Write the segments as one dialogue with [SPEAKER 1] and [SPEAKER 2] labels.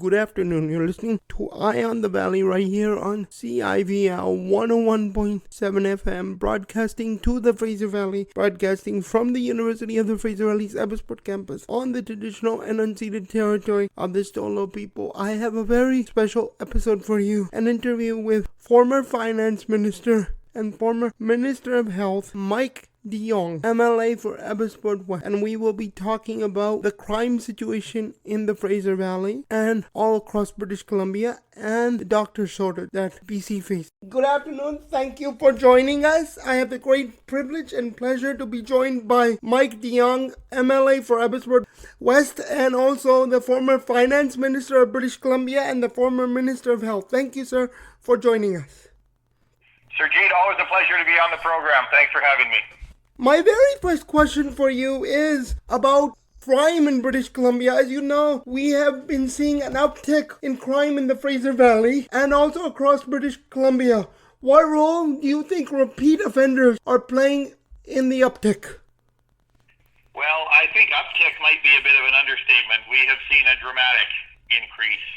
[SPEAKER 1] Good afternoon. You're listening to Eye on the Valley right here on CIVL 101.7 FM, broadcasting to the Fraser Valley, broadcasting from the University of the Fraser Valley's Abbotsford campus on the traditional and unceded territory of the Stolo people. I have a very special episode for you, an interview with former Finance Minister and former Minister of Health, Mike Jong, MLA for Abbotsford West, and we will be talking about the crime situation in the Fraser Valley and all across British Columbia and the doctor shortage that BC faces. Good afternoon. Thank you for joining us. I have the great privilege and pleasure to be joined by Mike Jong, MLA for Abbotsford West, and also the former Finance Minister of British Columbia and the former Minister of Health. Thank you, sir, for joining us.
[SPEAKER 2] Sir always a pleasure to be on the program. Thanks for having me.
[SPEAKER 1] My very first question for you is about crime in British Columbia. As you know, we have been seeing an uptick in crime in the Fraser Valley and also across British Columbia. What role do you think repeat offenders are playing in the uptick?
[SPEAKER 2] Well, I think uptick might be a bit of an understatement. We have seen a dramatic increase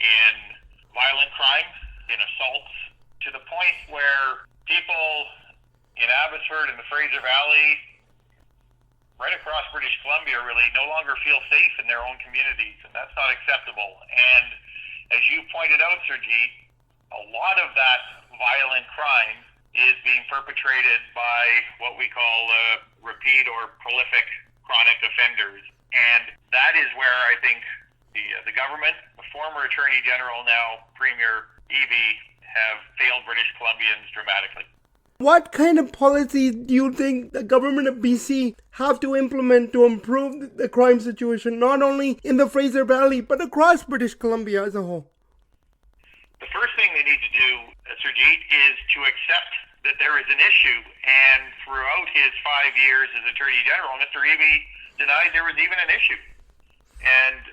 [SPEAKER 2] in violent crime, in assaults, to the point where people in Abbotsford and the Fraser Valley, right across British Columbia, really no longer feel safe in their own communities, and that's not acceptable. And as you pointed out, Sir G, a lot of that violent crime is being perpetrated by what we call repeat or prolific chronic offenders. And that is where I think the government, the former Attorney General, now Premier Evie, have failed British Columbians dramatically.
[SPEAKER 1] What kind of policies do you think the government of BC have to implement to improve the crime situation, not only in the Fraser Valley, but across British Columbia as a whole?
[SPEAKER 2] The first thing they need to do, Sir Jeet, is to accept that there is an issue. And throughout his 5 years as Attorney General, Mr. Evie denied there was even an issue. And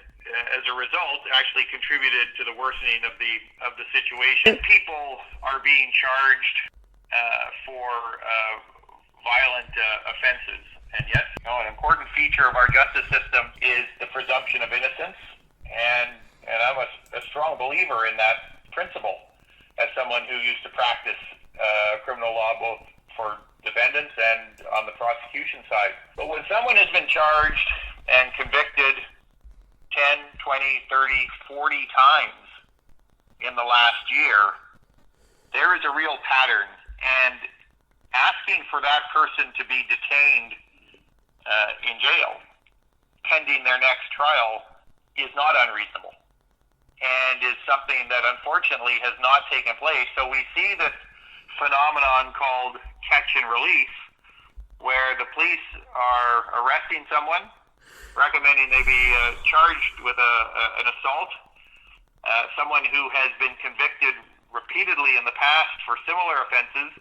[SPEAKER 2] as a result, actually contributed to the worsening of the situation. People are being charged for violent offenses. And yes, an important feature of our justice system is the presumption of innocence. And I'm a strong believer in that principle as someone who used to practice criminal law both for defendants and on the prosecution side. But when someone has been charged and convicted 10, 20, 30, 40 times in the last year, there is a real pattern. And asking for that person to be detained in jail pending their next trial is not unreasonable and is something that unfortunately has not taken place. So we see this phenomenon called catch and release, where the police are arresting someone, recommending they be charged with an assault, someone who has been convicted repeatedly in the past for similar offenses,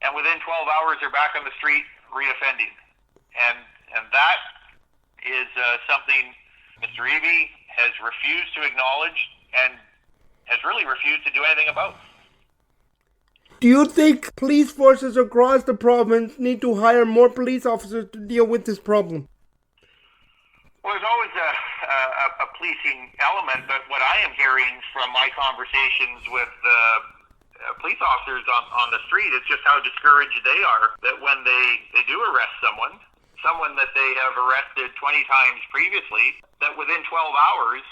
[SPEAKER 2] and within 12 hours they're back on the street reoffending. And that is something Mr. Evie has refused to acknowledge and has really refused to do anything about.
[SPEAKER 1] Do you think police forces across the province need to hire more police officers to deal with this problem?
[SPEAKER 2] Well, there's always a policing element, but what I am hearing from my conversations with police officers on the street is just how discouraged they are that when they do arrest someone that they have arrested 20 times previously, that within 12 hours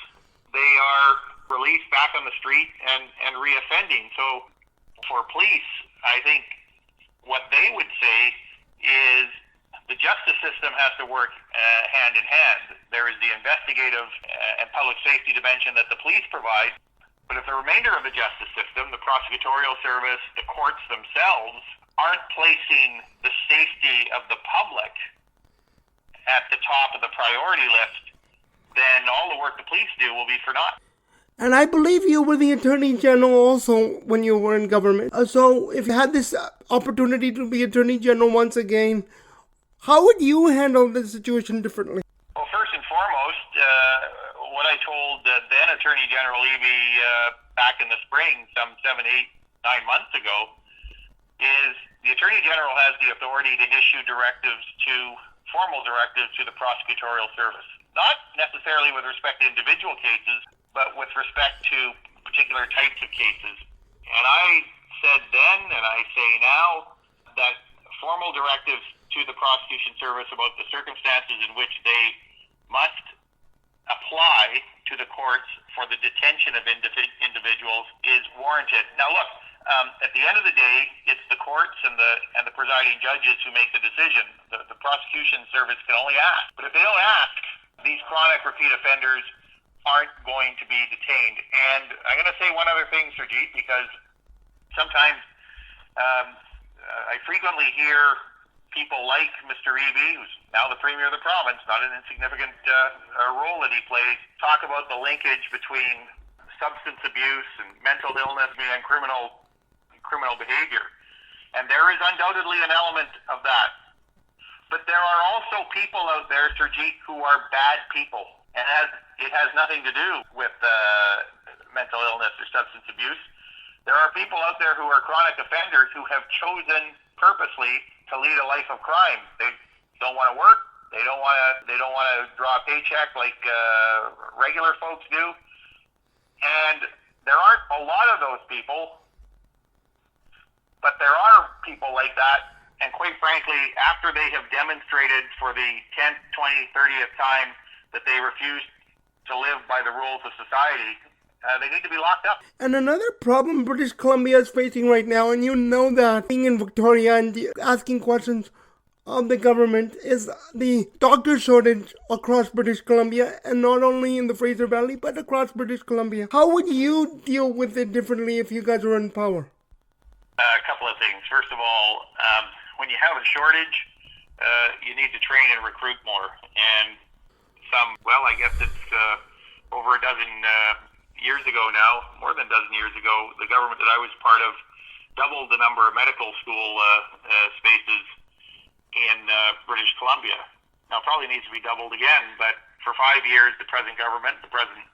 [SPEAKER 2] they are released back on the street and reoffending. So for police, I think what they would say is the justice system has to work hand in hand. There is the investigative and public safety dimension that the police provide, but if the remainder of the justice system, the prosecutorial service, the courts themselves, aren't placing the safety of the public at the top of the priority list, then all the work the police do will be for naught.
[SPEAKER 1] And I believe you were the Attorney General also when you were in government. So if you had this opportunity to be Attorney General once again, how would you handle the situation differently?
[SPEAKER 2] Well, first and foremost, what I told then Attorney General Evie back in the spring, some 7, 8, 9 months ago, is the Attorney General has the authority to issue formal directives to the prosecutorial service. Not necessarily with respect to individual cases, but with respect to particular types of cases. And I said then, and I say now, that formal directives to the prosecution service about the circumstances in which they must apply to the courts for the detention of individuals is warranted. Now look, at the end of the day, it's the courts and the presiding judges who make the decision. The prosecution service can only ask. But if they don't ask, these chronic repeat offenders aren't going to be detained. And I'm going to say one other thing, Surjit, because sometimes I frequently hear people like Mr. Eby, who's now the Premier of the province, not an insignificant role that he plays, talk about the linkage between substance abuse and mental illness and criminal behavior. And there is undoubtedly an element of that. But there are also people out there, Surjit, who are bad people. And it has nothing to do with mental illness or substance abuse. There are people out there who are chronic offenders who have chosen purposely to lead a life of crime. They don't want to work. They don't want to draw a paycheck like regular folks do. And there aren't a lot of those people, but there are people like that. And quite frankly, after they have demonstrated for the 10th, 20th, 30th time that they refuse to live by the rules of society, they need to be locked up.
[SPEAKER 1] And another problem British Columbia is facing right now, and you know that, being in Victoria and asking questions of the government, is the doctor shortage across British Columbia, and not only in the Fraser Valley, but across British Columbia. How would you deal with it differently if you guys were in power?
[SPEAKER 2] A couple of things. First of all, when you have a shortage, you need to train and recruit more. And I guess it's over a dozen years ago now, more than a dozen years ago, the government that I was part of doubled the number of medical school spaces in British Columbia. Now, it probably needs to be doubled again, but for 5 years, the present government, the present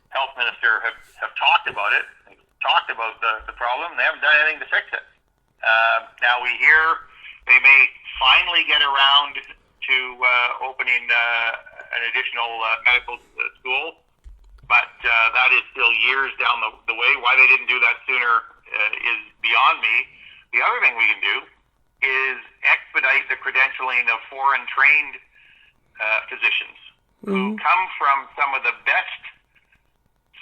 [SPEAKER 2] health minister have talked about it, talked about the problem. They haven't done anything to fix it. Now we hear they may finally get around to opening an additional medical school, but that is still years down the way. Why they didn't do that sooner is beyond me. The other thing we can do is expedite the credentialing of foreign trained physicians who come from some of the best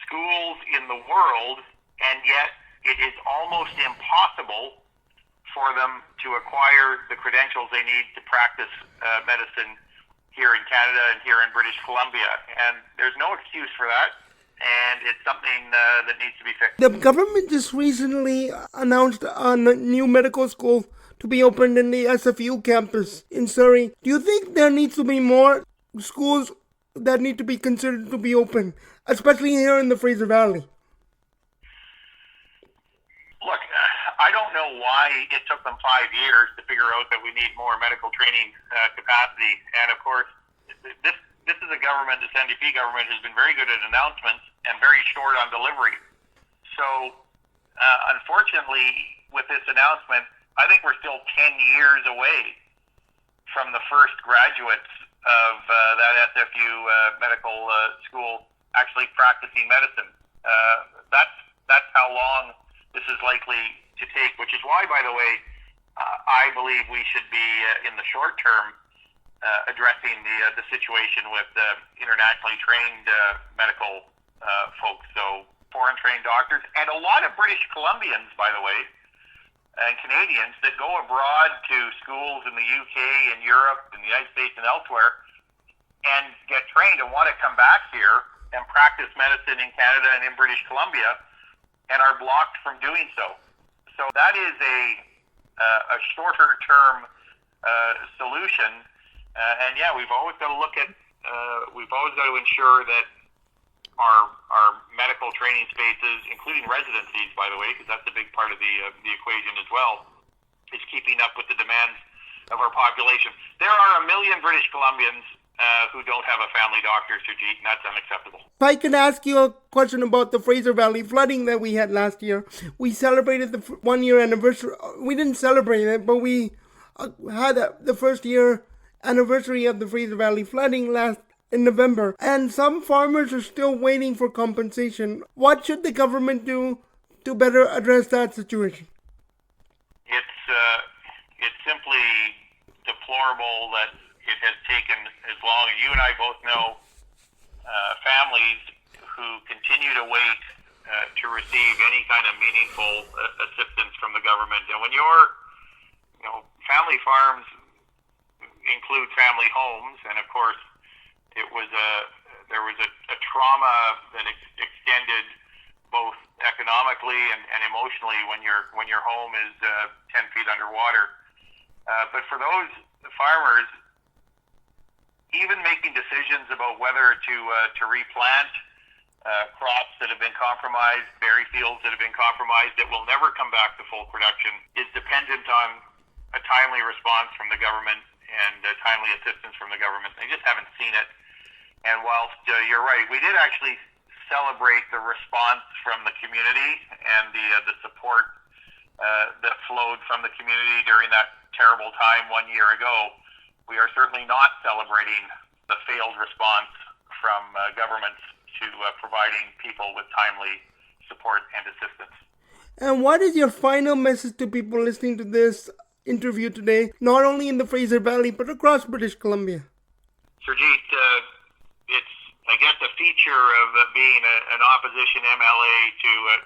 [SPEAKER 2] schools in the world, and yet it is almost impossible for them to acquire the credentials they need to practice medicine here in Canada and here in British Columbia. And there's no excuse for that, and it's something that needs to be fixed.
[SPEAKER 1] The government just recently announced a new medical school to be opened in the SFU campus in Surrey. Do you think there needs to be more schools that need to be considered to be open, especially here in the Fraser Valley?
[SPEAKER 2] Look, I don't know why it took them 5 years to figure out that we need more medical training capacity. And of course, this is a government, this NDP government, has been very good at announcements and very short on delivery. So, unfortunately, with this announcement, I think we're still 10 years away from the first graduates of that SFU medical school actually practicing medicine. That's how long this is likely to take, which is why, by the way, I believe we should be in the short term addressing the situation with internationally trained medical folks, so foreign trained doctors, and a lot of British Columbians, by the way, and Canadians that go abroad to schools in the UK and Europe and the United States and elsewhere and get trained and want to come back here and practice medicine in Canada and in British Columbia, and are blocked from doing so. So that is a shorter term solution. And yeah, we've always got to look at, we've always got to ensure that our medical training spaces, including residencies, by the way, because that's a big part of the equation as well, is keeping up with the demands of our population. There are 1 million British Columbians who don't have a family doctor, Surjit, and that's unacceptable.
[SPEAKER 1] If I could ask you a question about the Fraser Valley flooding that we had last year. We celebrated the 1 year anniversary. We didn't celebrate it, but we had the first year anniversary of the Fraser Valley flooding in November, and some farmers are still waiting for compensation. What should the government do to better address that situation?
[SPEAKER 2] It's simply deplorable that it has taken as long. You and I both know families who continue to wait to receive any kind of meaningful assistance from the government. And when family farms include family homes, and of course, there was a trauma that extended both economically and emotionally when your home is 10 feet underwater. But for those farmers, even making decisions about whether to replant crops that have been compromised, berry fields that have been compromised that will never come back to full production, is dependent on a timely response from the government and timely assistance from the government. They just haven't seen it. And whilst you're right, we did actually celebrate the response from the community and the support that flowed from the community during that terrible time 1 year ago. We are certainly not celebrating the failed response from governments to providing people with timely support and assistance.
[SPEAKER 1] And what is your final message to people listening to this interview today, not only in the Fraser Valley, but across British Columbia?
[SPEAKER 2] Surjit, it's, I guess, a feature of being an opposition MLA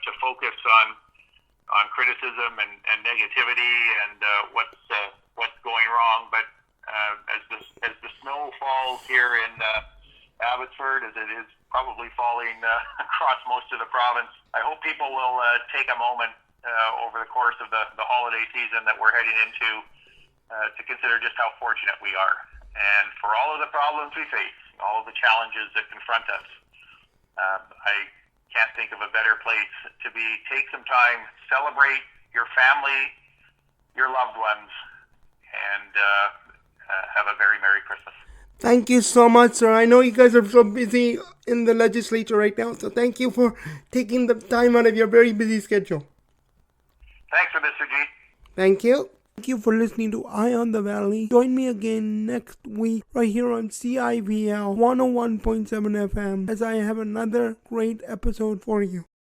[SPEAKER 2] to focus on criticism and negativity and what's going wrong. But as the snow falls here in Abbotsford, as it is probably falling across most of the province, I hope people will take a moment over the course of the holiday season that we're heading into to consider just how fortunate we are. And for all of the problems we face, all of the challenges that confront us, I can't think of a better place to be. Take some time, celebrate your family, your loved ones, and have a very Merry Christmas.
[SPEAKER 1] Thank you so much, sir. I know you guys are so busy in the legislature right now, so thank you for taking the time out of your very busy schedule.
[SPEAKER 2] Thanks for this, Surjit.
[SPEAKER 1] Thank you. Thank you for listening to Eye on the Valley. Join me again next week right here on CIVL 101.7 FM as I have another great episode for you.